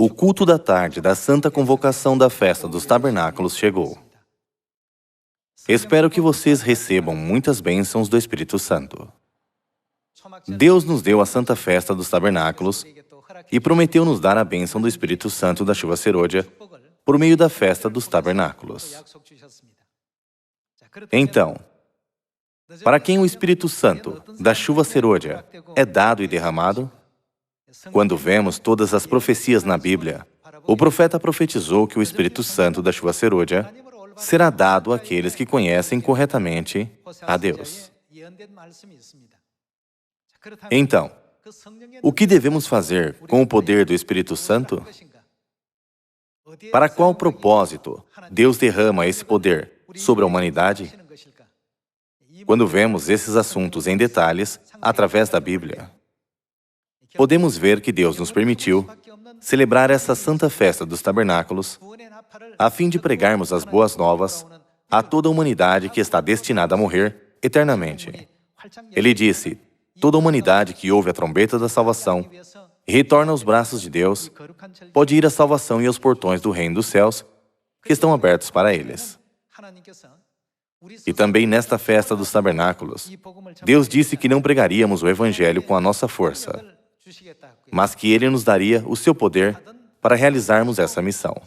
O culto da tarde da Santa Convocação da Festa dos Tabernáculos chegou. Espero que vocês recebam muitas bênçãos do Espírito Santo. Deus nos deu a Santa Festa dos Tabernáculos e prometeu nos dar a bênção do Espírito Santo da chuva serôdia por meio da Festa dos Tabernáculos. Então, para quem o Espírito Santo da chuva serôdia é dado e derramado? Quando vemos todas as profecias na Bíblia, o profeta profetizou que o Espírito Santo da chuva serôdia será dado àqueles que conhecem corretamente a Deus. Então, o que devemos fazer com o poder do Espírito Santo? Para qual propósito Deus derrama esse poder sobre a humanidade? Quando vemos esses assuntos em detalhes através da Bíblia, podemos ver que Deus nos permitiu celebrar essa Santa Festa dos Tabernáculos a fim de pregarmos as boas novas a toda a humanidade que está destinada a morrer eternamente. Ele disse: toda a humanidade que ouve a trombeta da salvação e retorna aos braços de Deus pode ir à salvação e aos portões do reino dos céus que estão abertos para eles. E também nesta festa dos tabernáculos, Deus disse que não pregaríamos o Evangelho com a nossa força, mas que Ele nos daria o seu poder para realizarmos essa missão.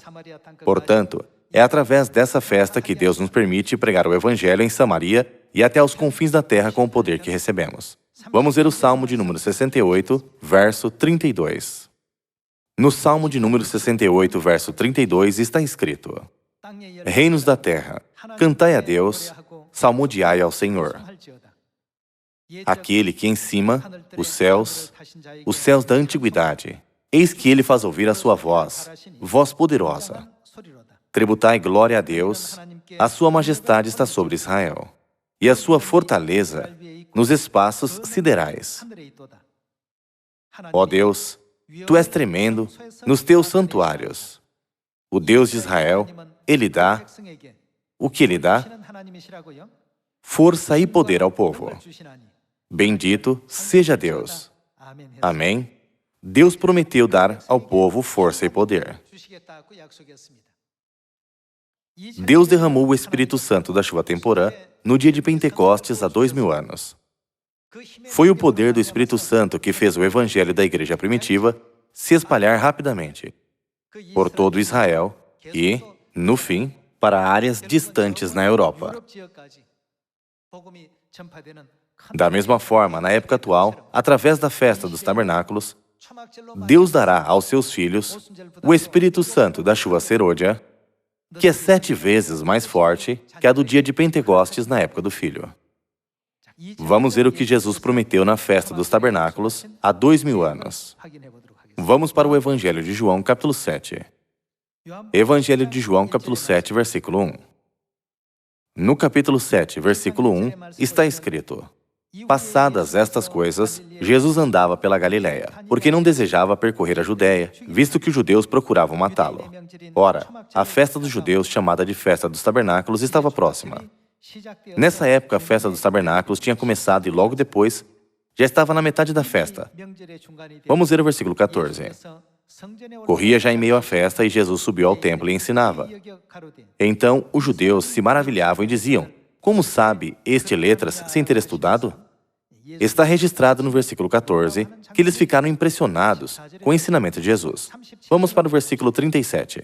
Portanto, é através dessa festa que Deus nos permite pregar o Evangelho em Samaria e até aos confins da terra com o poder que recebemos. Vamos ver o Salmo de número 68, verso 32. No Salmo de número 68, verso 32, está escrito: reinos da terra, cantai a Deus, salmodiai ao Senhor. Aquele que em cima, os céus da antiguidade, eis que Ele faz ouvir a sua voz, voz poderosa. Tributai glória a Deus, a sua majestade está sobre Israel, e a sua fortaleza nos espaços siderais. Ó Deus, Tu és tremendo nos Teus santuários. O Deus de Israel, Ele dá, o que Ele dá? Força e poder ao povo. Bendito seja Deus. Amém. Deus prometeu dar ao povo força e poder. Deus derramou o Espírito Santo da chuva temporã no dia de Pentecostes há 2000 anos. Foi o poder do Espírito Santo que fez o Evangelho da igreja primitiva se espalhar rapidamente por todo Israel e, no fim, para áreas distantes na Europa. Da mesma forma, na época atual, através da festa dos tabernáculos, Deus dará aos seus filhos o Espírito Santo da chuva serôdia, que é 7 vezes mais forte que a do dia de Pentecostes na época do Filho. Vamos ver o que Jesus prometeu na festa dos tabernáculos há 2000 anos. Vamos para o Evangelho de João, capítulo 7. Evangelho de João, capítulo 7, versículo 1. No capítulo 7, versículo 1, está escrito: passadas estas coisas, Jesus andava pela Galiléia, porque não desejava percorrer a Judéia, visto que os judeus procuravam matá-lo. Ora, a festa dos judeus, chamada de Festa dos Tabernáculos, estava próxima. Nessa época, a festa dos tabernáculos tinha começado e logo depois, já estava na metade da festa. Vamos ver o versículo 14. Corria já em meio à festa e Jesus subiu ao templo e ensinava. Então, os judeus se maravilhavam e diziam: como sabe este letras sem ter estudado? Está registrado no versículo 14 que eles ficaram impressionados com o ensinamento de Jesus. Vamos para o versículo 37.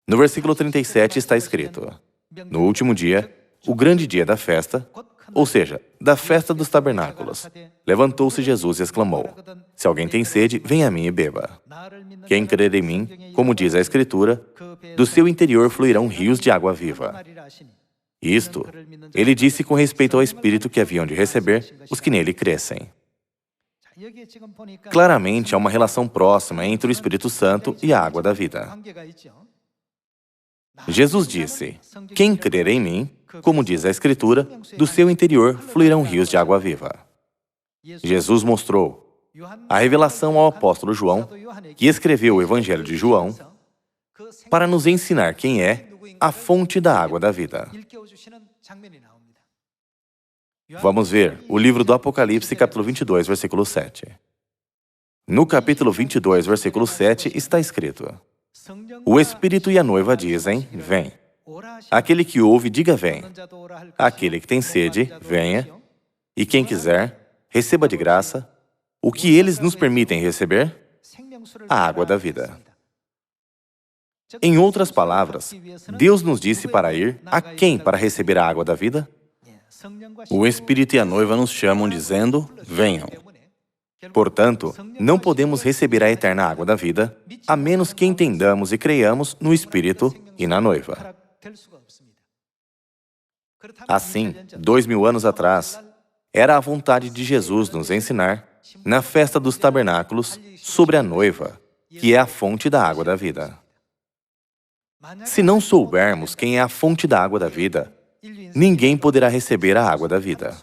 No versículo 37 está escrito: no último dia, o grande dia da festa, ou seja, da festa dos tabernáculos, levantou-se Jesus e exclamou: se alguém tem sede, venha a mim e beba. Quem crer em mim, como diz a Escritura, do seu interior fluirão rios de água viva. Isto, ele disse com respeito ao Espírito que haviam de receber os que nele crescem. Claramente, há uma relação próxima entre o Espírito Santo e a água da vida. Jesus disse: quem crer em mim, como diz a Escritura, do seu interior fluirão rios de água viva. Jesus mostrou a revelação ao apóstolo João, que escreveu o Evangelho de João, para nos ensinar quem é a fonte da água da vida. Vamos ver o livro do Apocalipse, capítulo 22, versículo 7. No capítulo 22, versículo 7, está escrito: O Espírito e a noiva dizem, vem. Aquele que ouve, diga, vem. Aquele que tem sede, venha. E quem quiser, receba de graça o que eles nos permitem receber, a água da vida. Em outras palavras, Deus nos disse para ir a quem para receber a água da vida? O Espírito e a noiva nos chamam dizendo, venham. Portanto, não podemos receber a eterna água da vida, a menos que entendamos e creiamos no Espírito e na noiva. Assim, 2000 anos atrás, era a vontade de Jesus nos ensinar, na festa dos tabernáculos, sobre a noiva, que é a fonte da água da vida. Se não soubermos quem é a fonte da água da vida, ninguém poderá receber a água da vida.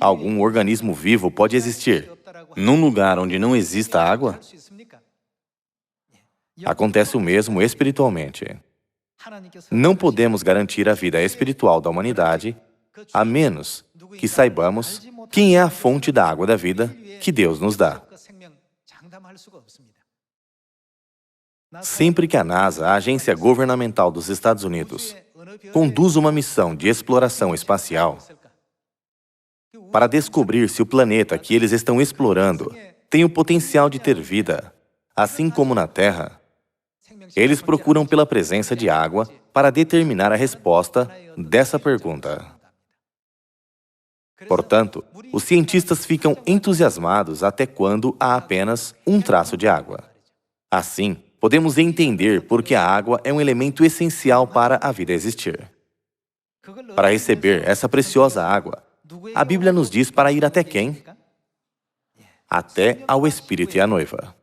Algum organismo vivo pode existir num lugar onde não exista água? Acontece o mesmo espiritualmente. Não podemos garantir a vida espiritual da humanidade, a menos que saibamos quem é a fonte da água da vida que Deus nos dá. Sempre que a NASA, a agência governamental dos Estados Unidos, conduz uma missão de exploração espacial para descobrir se o planeta que eles estão explorando tem o potencial de ter vida, assim como na Terra, eles procuram pela presença de água para determinar a resposta dessa pergunta. Portanto, os cientistas ficam entusiasmados até quando há apenas um traço de água. Assim, podemos entender por que a água é um elemento essencial para a vida existir. Para receber essa preciosa água, a Bíblia nos diz para ir até quem? Até ao Espírito e à noiva.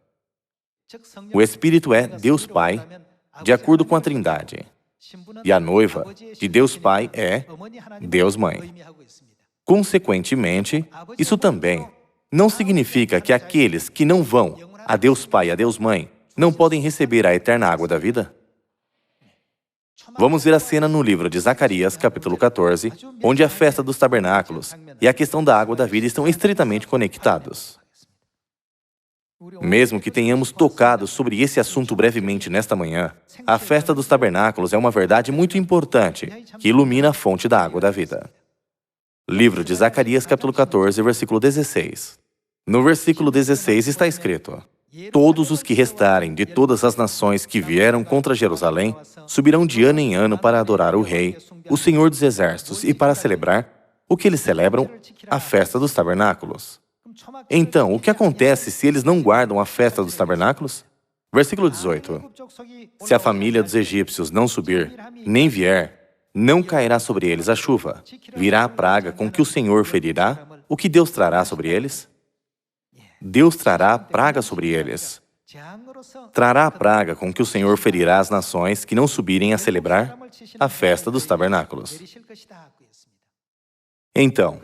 O Espírito é Deus Pai, de acordo com a Trindade. E a noiva de Deus Pai é Deus Mãe. Consequentemente, isso também não significa que aqueles que não vão a Deus Pai e a Deus Mãe não podem receber a eterna água da vida? Vamos ver a cena no livro de Zacarias, capítulo 14, onde a festa dos tabernáculos e a questão da água da vida estão estritamente conectados. Mesmo que tenhamos tocado sobre esse assunto brevemente nesta manhã, a festa dos tabernáculos é uma verdade muito importante que ilumina a fonte da água da vida. Livro de Zacarias, capítulo 14, versículo 16. No versículo 16 está escrito: Todos os que restarem de todas as nações que vieram contra Jerusalém subirão de ano em ano para adorar o Rei, o Senhor dos Exércitos, e para celebrar o que eles celebram, a festa dos tabernáculos. Então, o que acontece se eles não guardam a festa dos tabernáculos? Versículo 18. Se a família dos egípcios não subir, nem vier, não cairá sobre eles a chuva. Virá a praga com que o Senhor ferirá, o que Deus trará sobre eles? Deus trará praga sobre eles. Trará a praga com que o Senhor ferirá as nações que não subirem a celebrar a festa dos tabernáculos. Então,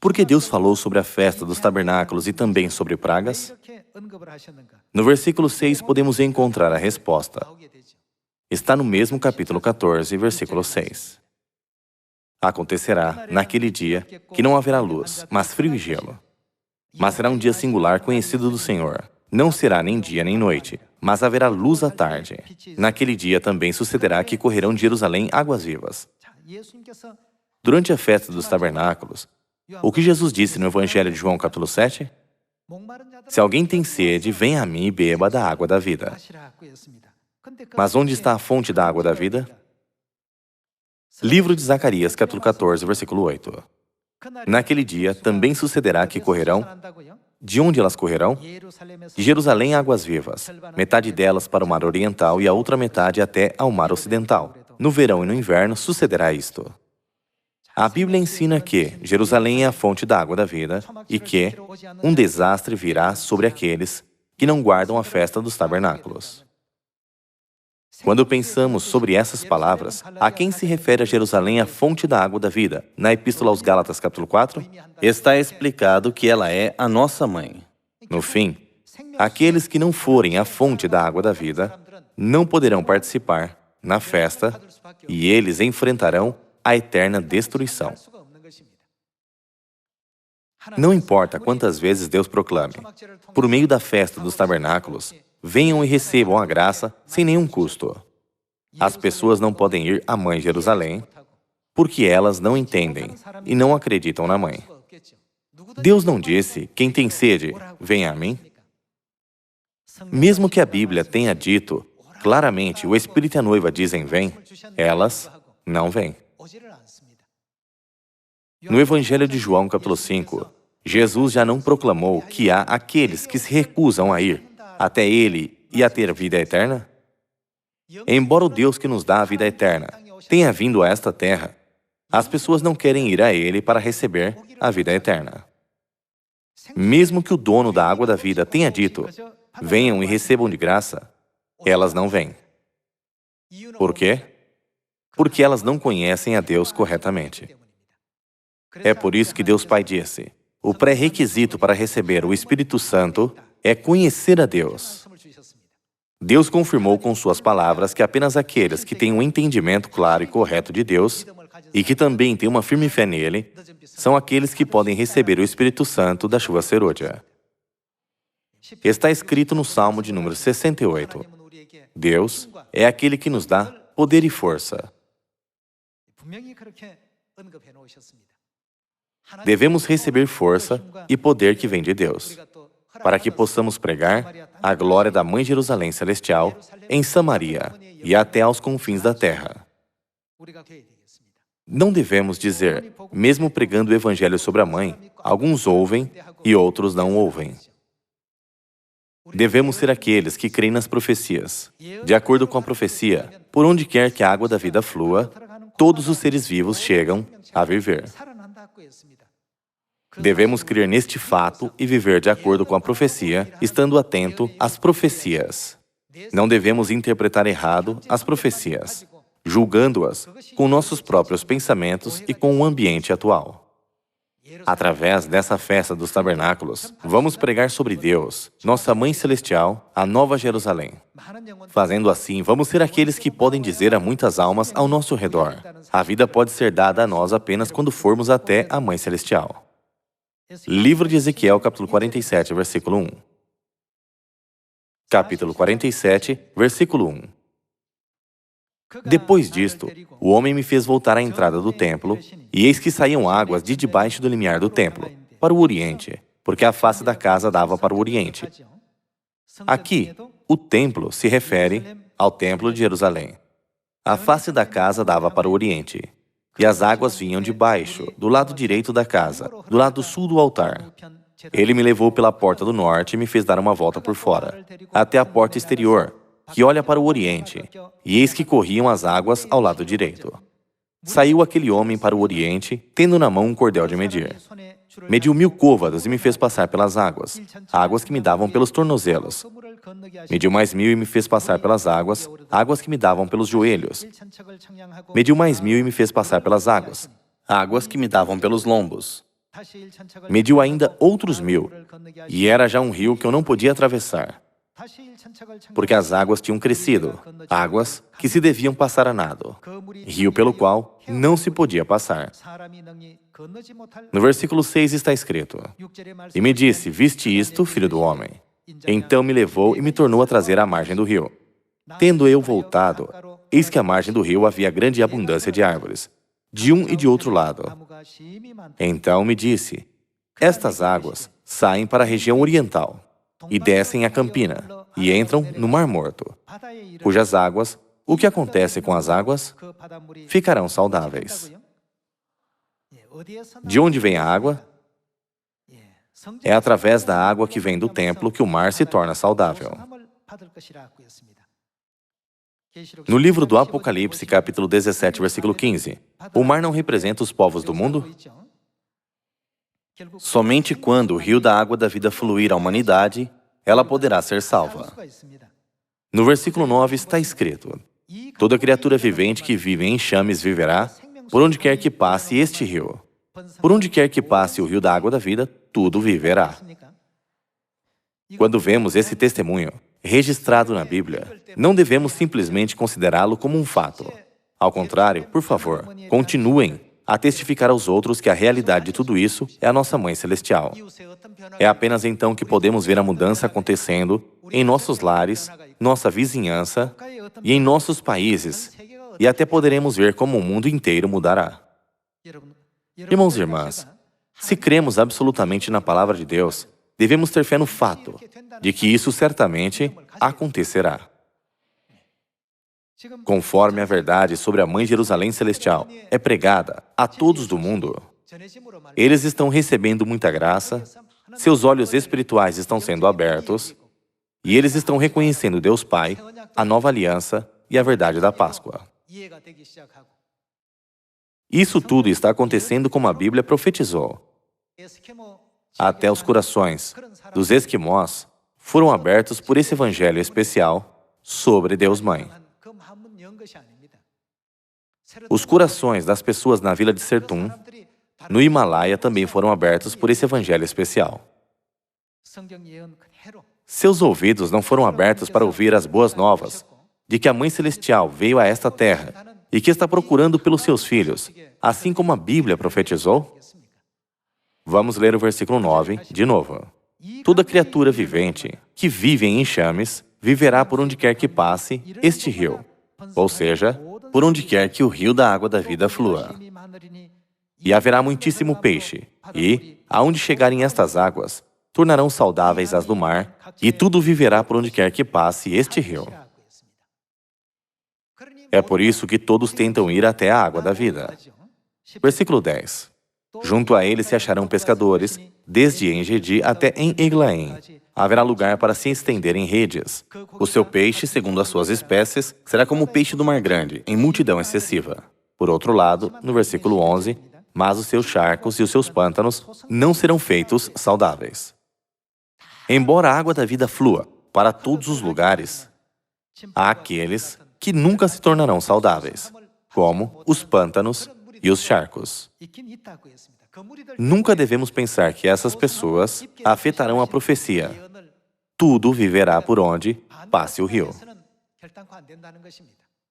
por que Deus falou sobre a festa dos tabernáculos e também sobre pragas? No versículo 6 podemos encontrar a resposta. Está no mesmo capítulo 14, versículo 6. Acontecerá, naquele dia, que não haverá luz, mas frio e gelo. Mas será um dia singular conhecido do Senhor. Não será nem dia nem noite, mas haverá luz à tarde. Naquele dia também sucederá que correrão de Jerusalém águas vivas. Durante a festa dos tabernáculos, o que Jesus disse no Evangelho de João, capítulo 7? Se alguém tem sede, venha a mim e beba da água da vida. Mas onde está a fonte da água da vida? Livro de Zacarias, capítulo 14, versículo 8. Naquele dia também sucederá que correrão. De onde elas correrão? De Jerusalém águas vivas, metade delas para o mar oriental e a outra metade até ao mar ocidental. No verão e no inverno sucederá isto. A Bíblia ensina que Jerusalém é a fonte da água da vida e que um desastre virá sobre aqueles que não guardam a festa dos tabernáculos. Quando pensamos sobre essas palavras, a quem se refere a Jerusalém a fonte da água da vida? Na Epístola aos Gálatas, capítulo 4, Está explicado que ela é a nossa mãe. no fim, aqueles que não forem a fonte da água da vida não poderão participar na festa e eles enfrentarão a eterna destruição. Não importa quantas vezes Deus proclame, por meio da festa dos tabernáculos, venham e recebam a graça sem nenhum custo. As pessoas não podem ir à Mãe Jerusalém, porque elas não entendem e não acreditam na Mãe. Deus não disse, quem tem sede, venha a mim. Mesmo que a Bíblia tenha dito, claramente, o Espírito e a noiva dizem vem, elas não vêm. No Evangelho de João, capítulo 5, Jesus já não proclamou que há aqueles que se recusam a ir até Ele e a ter vida eterna? Embora o Deus que nos dá a vida eterna tenha vindo a esta terra, as pessoas não querem ir a Ele para receber a vida eterna. Mesmo que o dono da água da vida tenha dito, venham e recebam de graça, elas não vêm. Por quê? Porque elas não conhecem a Deus corretamente. É por isso que Deus Pai disse, o pré-requisito para receber o Espírito Santo é conhecer a Deus. Deus confirmou com suas palavras que apenas aqueles que têm um entendimento claro e correto de Deus e que também têm uma firme fé nele, são aqueles que podem receber o Espírito Santo da chuva serôdia. Está escrito no Salmo de número 68, Deus é aquele que nos dá poder e força. Devemos receber força e poder que vem de Deus, para que possamos pregar a glória da Mãe Jerusalém Celestial em Samaria e até aos confins da terra. Não devemos dizer, mesmo pregando o Evangelho sobre a Mãe, alguns ouvem e outros não ouvem. Devemos ser aqueles que creem nas profecias. De acordo com a profecia, por onde quer que a água da vida flua, todos os seres vivos chegam a viver. Devemos crer neste fato e viver de acordo com a profecia, estando atento às profecias. Não devemos interpretar errado as profecias, julgando-as com nossos próprios pensamentos e com o ambiente atual. Através dessa festa dos tabernáculos, vamos pregar sobre Deus, nossa Mãe Celestial, a Nova Jerusalém. Fazendo assim, vamos ser aqueles que podem dizer a muitas almas ao nosso redor. A vida pode ser dada a nós apenas quando formos até a Mãe Celestial. Livro de Ezequiel, capítulo 47, versículo 1. Capítulo 47, versículo 1. Depois disto, o homem me fez voltar à entrada do templo, e eis que saíam águas de debaixo do limiar do templo, para o oriente, porque a face da casa dava para o oriente. Aqui, o templo se refere ao templo de Jerusalém. A face da casa dava para o oriente, e as águas vinham de baixo, do lado direito da casa, do lado sul do altar. Ele me levou pela porta do norte e me fez dar uma volta por fora, até a porta exterior, que olha para o oriente, e eis que corriam as águas ao lado direito. Saiu aquele homem para o oriente, tendo na mão um cordel de medir. Mediu 1000 côvados e me fez passar pelas águas, águas que me davam pelos tornozelos. Mediu mais 1000 e me fez passar pelas águas, águas que me davam pelos joelhos. Mediu mais 1000 e me fez passar pelas águas, águas que me davam pelos lombos. Mediu ainda outros 1000, e era já um rio que eu não podia atravessar, porque as águas tinham crescido, águas que se deviam passar a nado, rio pelo qual não se podia passar. No versículo 6 está escrito, e me disse, viste isto, filho do homem? Então me levou e me tornou a trazer à margem do rio. Tendo eu voltado, eis que à margem do rio havia grande abundância de árvores, de um e de outro lado. Então me disse, estas águas saem para a região oriental, e descem a Campina, e entram no Mar Morto, cujas águas, o que acontece com as águas? Ficarão saudáveis. De onde vem a água? É através da água que vem do templo que o mar se torna saudável. No livro do Apocalipse, capítulo 17, versículo 15, o mar não representa os povos do mundo? Somente quando o rio da água da vida fluir à humanidade, ela poderá ser salva. No versículo 9 está escrito, toda criatura vivente que vive em enxames viverá, por onde quer que passe este rio. Por onde quer que passe o rio da água da vida, tudo viverá. Quando vemos esse testemunho registrado na Bíblia, não devemos simplesmente considerá-lo como um fato. Ao contrário, por favor, continuem a testificar aos outros que a realidade de tudo isso é a nossa Mãe Celestial. É apenas então que podemos ver a mudança acontecendo em nossos lares, nossa vizinhança e em nossos países, e até poderemos ver como o mundo inteiro mudará. Irmãos e irmãs, se cremos absolutamente na Palavra de Deus, devemos ter fé no fato de que isso certamente acontecerá. Conforme a verdade sobre a Mãe Jerusalém Celestial é pregada a todos do mundo, eles estão recebendo muita graça, seus olhos espirituais estão sendo abertos, e eles estão reconhecendo Deus Pai, a nova aliança e a verdade da Páscoa. Isso tudo está acontecendo como a Bíblia profetizou. Até os corações dos esquimós foram abertos por esse evangelho especial sobre Deus Mãe. Os corações das pessoas na vila de Sertum, no Himalaia, também foram abertos por esse evangelho especial. Seus ouvidos não foram abertos para ouvir as boas novas de que a Mãe Celestial veio a esta terra e que está procurando pelos seus filhos, assim como a Bíblia profetizou? Vamos ler o versículo 9 de novo. Toda criatura vivente que vive em enxames viverá por onde quer que passe este rio, ou seja, por onde quer que o rio da água da vida flua. E haverá muitíssimo peixe, e, aonde chegarem estas águas, tornarão saudáveis as do mar, e tudo viverá por onde quer que passe este rio. É por isso que todos tentam ir até a água da vida. Versículo 10. Junto a ele se acharão pescadores, desde En-Gedi até En-Eglaim. Haverá lugar para se estender em redes. O seu peixe, segundo as suas espécies, será como o peixe do mar grande, em multidão excessiva. Por outro lado, no versículo 11, mas os seus charcos e os seus pântanos não serão feitos saudáveis. Embora a água da vida flua para todos os lugares, há aqueles que nunca se tornarão saudáveis, como os pântanos e os charcos. Nunca devemos pensar que essas pessoas afetarão a profecia. Tudo viverá por onde passe o rio.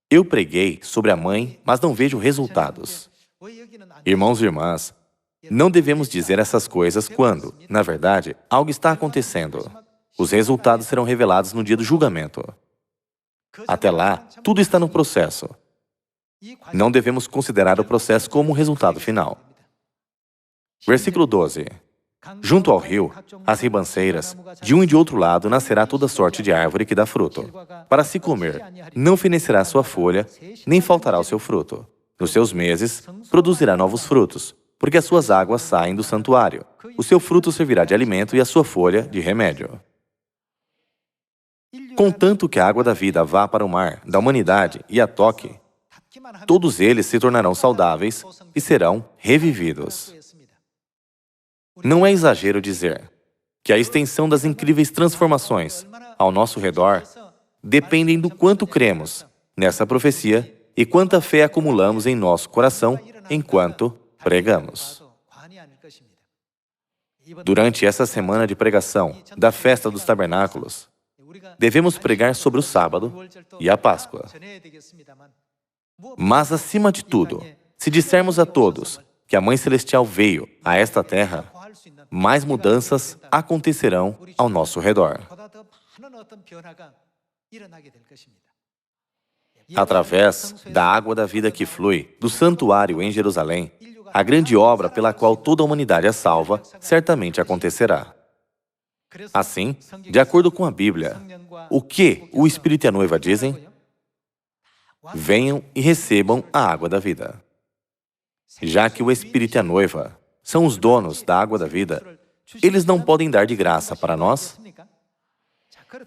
Eu preguei sobre a mãe, mas não vejo resultados. Irmãos e irmãs, não devemos dizer essas coisas quando, na verdade, algo está acontecendo. Os resultados serão revelados no dia do julgamento. Até lá, tudo está no processo. Não devemos considerar o processo como o resultado final. Versículo 12. Junto ao rio, as ribanceiras, de um e de outro lado nascerá toda sorte de árvore que dá fruto. Para se comer, não fenecerá sua folha, nem faltará o seu fruto. Nos seus meses, produzirá novos frutos, porque as suas águas saem do santuário. O seu fruto servirá de alimento e a sua folha de remédio. Contanto que a água da vida vá para o mar da humanidade e a toque, todos eles se tornarão saudáveis e serão revividos. Não é exagero dizer que a extensão das incríveis transformações ao nosso redor dependem do quanto cremos nessa profecia e quanta fé acumulamos em nosso coração enquanto pregamos. Durante essa semana de pregação da Festa dos Tabernáculos, devemos pregar sobre o sábado e a Páscoa. Mas, acima de tudo, se dissermos a todos que a Mãe Celestial veio a esta terra, mais mudanças acontecerão ao nosso redor. Através da água da vida que flui do santuário em Jerusalém, a grande obra pela qual toda a humanidade é salva certamente acontecerá. Assim, de acordo com a Bíblia, o que o Espírito e a noiva dizem? Venham e recebam a água da vida. Já que o Espírito e a noiva são os donos da água da vida, eles não podem dar de graça para nós?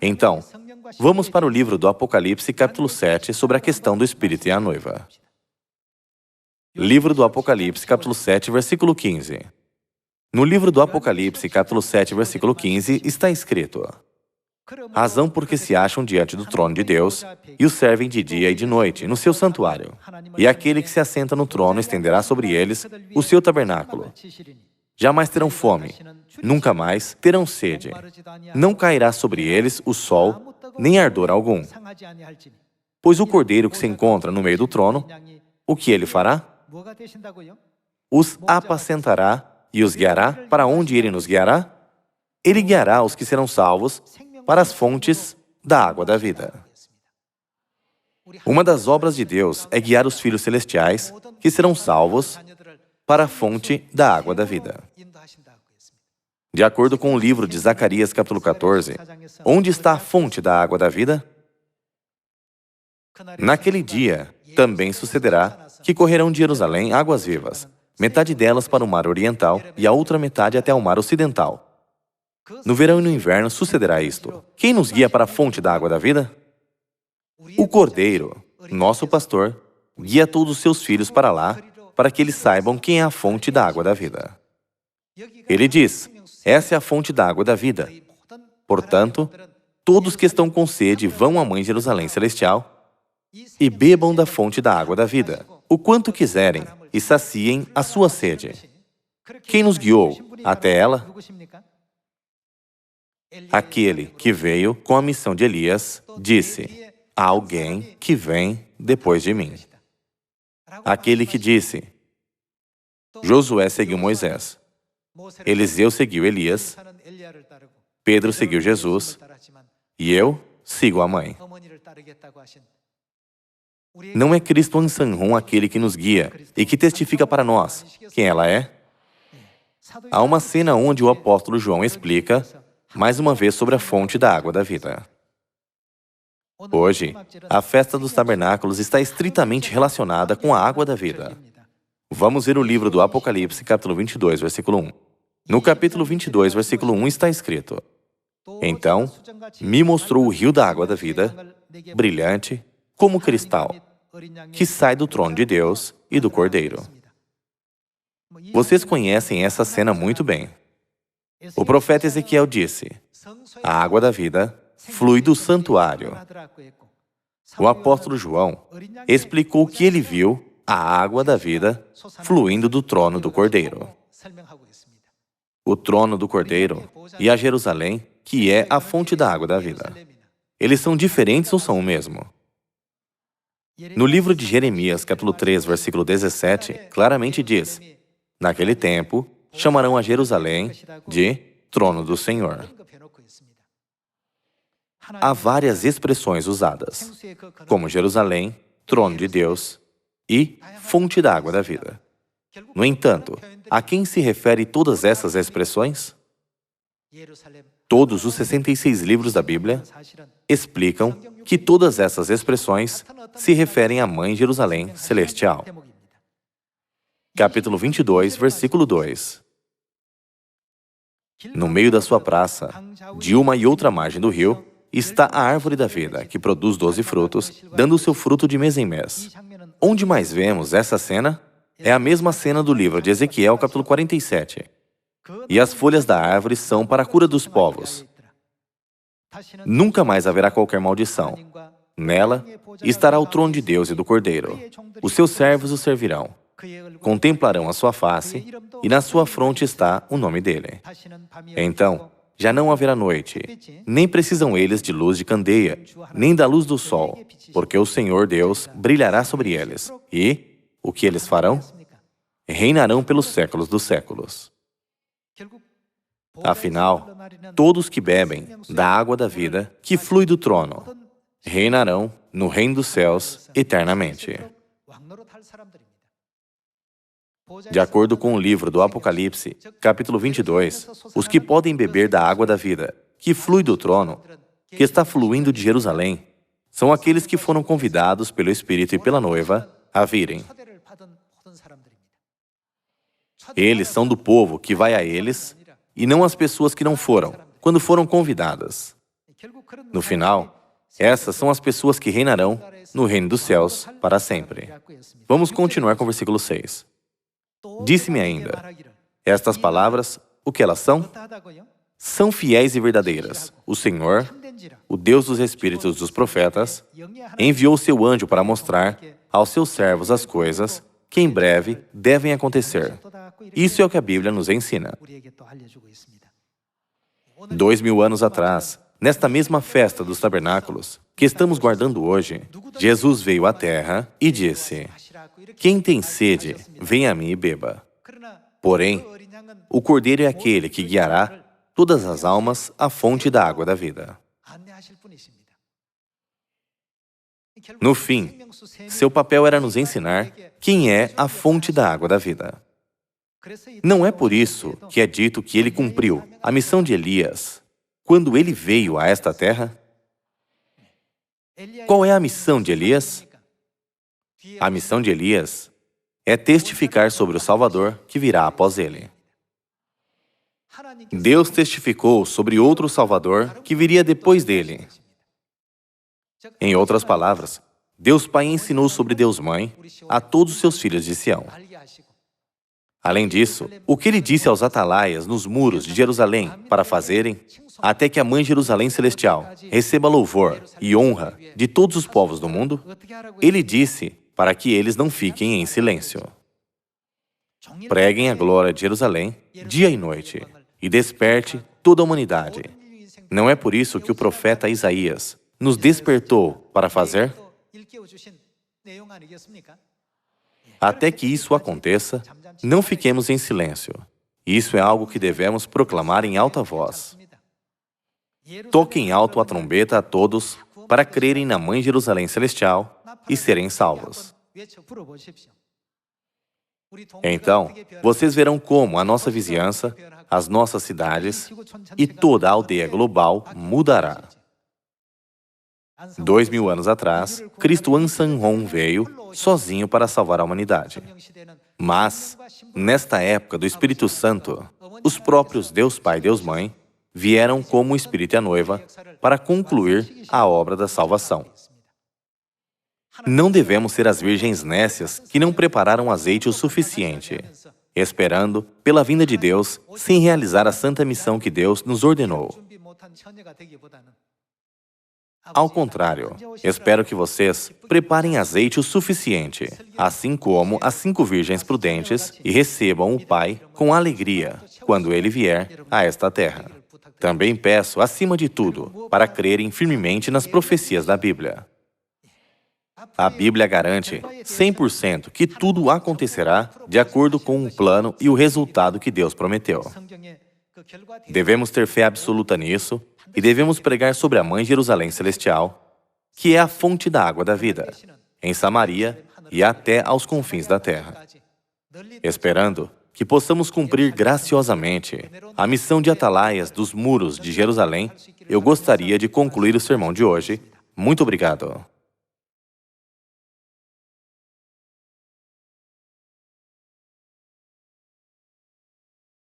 Então, vamos para o livro do Apocalipse, capítulo 7, sobre a questão do Espírito e a noiva. Livro do Apocalipse, capítulo 7, versículo 15. No livro do Apocalipse, capítulo 7, versículo 15, está escrito: razão porque se acham diante do trono de Deus e o servem de dia e de noite no seu santuário. E aquele que se assenta no trono estenderá sobre eles o seu tabernáculo. Jamais terão fome, nunca mais terão sede. Não cairá sobre eles o sol, nem ardor algum. Pois o cordeiro que se encontra no meio do trono, o que ele fará? os apacentará e os guiará para onde Ele nos guiará? Ele guiará os que serão salvos para as fontes da água da vida. Uma das obras de Deus é guiar os filhos celestiais que serão salvos para a fonte da água da vida. De acordo com o livro de Zacarias, capítulo 14, onde está a fonte da água da vida? Naquele dia, também sucederá que correrão de Jerusalém águas vivas, metade delas para o mar oriental e a outra metade até o mar ocidental. No verão e no inverno sucederá isto. Quem nos guia para a fonte da água da vida? O Cordeiro, nosso pastor, guia todos os seus filhos para lá, para que eles saibam quem é a fonte da água da vida. Ele diz, essa é a fonte da água da vida. Portanto, todos que estão com sede vão à Mãe Jerusalém Celestial e bebam da fonte da água da vida, o quanto quiserem, e saciem a sua sede. Quem nos guiou até ela? Aquele que veio com a missão de Elias disse, há alguém que vem depois de mim. Aquele que disse, Josué seguiu Moisés, Eliseu seguiu Elias, Pedro seguiu Jesus, e eu sigo a mãe. Não é Cristo Ansanhun aquele que nos guia e que testifica para nós quem ela é? Há uma cena onde o apóstolo João explica, mais uma vez, sobre a fonte da água da vida. Hoje, a festa dos tabernáculos está estritamente relacionada com a água da vida. Vamos ver o livro do Apocalipse, capítulo 22, versículo 1. No capítulo 22, versículo 1 está escrito, então, me mostrou o rio da água da vida, brilhante, como cristal, que sai do trono de Deus e do Cordeiro. Vocês conhecem essa cena muito bem. O profeta Ezequiel disse, a água da vida flui do santuário. O apóstolo João explicou que ele viu a água da vida fluindo do trono do Cordeiro. O trono do Cordeiro e a Jerusalém, que é a fonte da água da vida. Eles são diferentes ou são o mesmo? No livro de Jeremias, capítulo 3, versículo 17, claramente diz, naquele tempo, chamarão a Jerusalém de trono do Senhor. Há várias expressões usadas, como Jerusalém, trono de Deus e fonte da água da vida. No entanto, a quem se refere todas essas expressões? Todos os 66 livros da Bíblia explicam que todas essas expressões se referem à Mãe Jerusalém Celestial. Capítulo 22, versículo 2. No meio da sua praça, de uma e outra margem do rio, está a árvore da vida, que produz 12 frutos, dando o seu fruto de mês em mês. Onde mais vemos essa cena? É a mesma cena do livro de Ezequiel, capítulo 47. E as folhas da árvore são para a cura dos povos. Nunca mais haverá qualquer maldição. Nela estará o trono de Deus e do Cordeiro. Os seus servos o servirão. Contemplarão a sua face, e na sua fronte está o nome dele. Então, já não haverá noite, nem precisam eles de luz de candeia, nem da luz do sol, porque o Senhor Deus brilhará sobre eles. E o que eles farão? Reinarão pelos séculos dos séculos. Afinal, todos que bebem da água da vida que flui do trono reinarão no reino dos céus eternamente. De acordo com o livro do Apocalipse, capítulo 22, os que podem beber da água da vida que flui do trono, que está fluindo de Jerusalém, são aqueles que foram convidados pelo Espírito e pela noiva a virem. Eles são do povo que vai a eles, e não as pessoas que não foram, quando foram convidadas. No final, essas são as pessoas que reinarão no reino dos céus para sempre. Vamos continuar com o versículo 6. Disse-me ainda, estas palavras, o que elas são? São fiéis e verdadeiras. O Senhor, o Deus dos espíritos dos profetas, enviou seu anjo para mostrar aos seus servos as coisas que em breve devem acontecer. Isso é o que a Bíblia nos ensina. 2000 anos atrás, nesta mesma festa dos tabernáculos, que estamos guardando hoje, Jesus veio à terra e disse, quem tem sede, venha a mim e beba. Porém, o Cordeiro é aquele que guiará todas as almas à fonte da água da vida. No fim, seu papel era nos ensinar quem é a fonte da água da vida. Não é por isso que é dito que ele cumpriu a missão de Elias quando ele veio a esta terra? Qual é a missão de Elias? A missão de Elias é testificar sobre o Salvador que virá após ele. Deus testificou sobre outro Salvador que viria depois dele. Em outras palavras, Deus Pai ensinou sobre Deus Mãe a todos os seus filhos de Sião. Além disso, o que ele disse aos atalaias nos muros de Jerusalém para fazerem, até que a Mãe Jerusalém Celestial receba louvor e honra de todos os povos do mundo, ele disse para que eles não fiquem em silêncio. Preguem a glória de Jerusalém dia e noite e desperte toda a humanidade. Não é por isso que o profeta Isaías nos despertou para fazer? Até que isso aconteça, não fiquemos em silêncio. Isso é algo que devemos proclamar em alta voz. Toquem alto a trombeta a todos para crerem na Mãe Jerusalém Celestial e serem salvos. Então, vocês verão como a nossa vizinhança, as nossas cidades e toda a aldeia global mudará. 2000 anos atrás, Cristo Ansanhon veio sozinho para salvar a humanidade. Mas, nesta época do Espírito Santo, os próprios Deus Pai e Deus Mãe vieram como o Espírito e a noiva para concluir a obra da salvação. Não devemos ser as virgens nécias que não prepararam azeite o suficiente, esperando pela vinda de Deus sem realizar a santa missão que Deus nos ordenou. Ao contrário, espero que vocês preparem azeite o suficiente, assim como as 5 virgens prudentes, e recebam o Pai com alegria quando Ele vier a esta terra. Também peço, acima de tudo, para crerem firmemente nas profecias da Bíblia. A Bíblia garante 100% que tudo acontecerá de acordo com o plano e o resultado que Deus prometeu. Devemos ter fé absoluta nisso e devemos pregar sobre a Mãe Jerusalém Celestial, que é a fonte da água da vida, em Samaria e até aos confins da terra. Esperando que possamos cumprir graciosamente a missão de atalaias dos muros de Jerusalém, eu gostaria de concluir o sermão de hoje. Muito obrigado.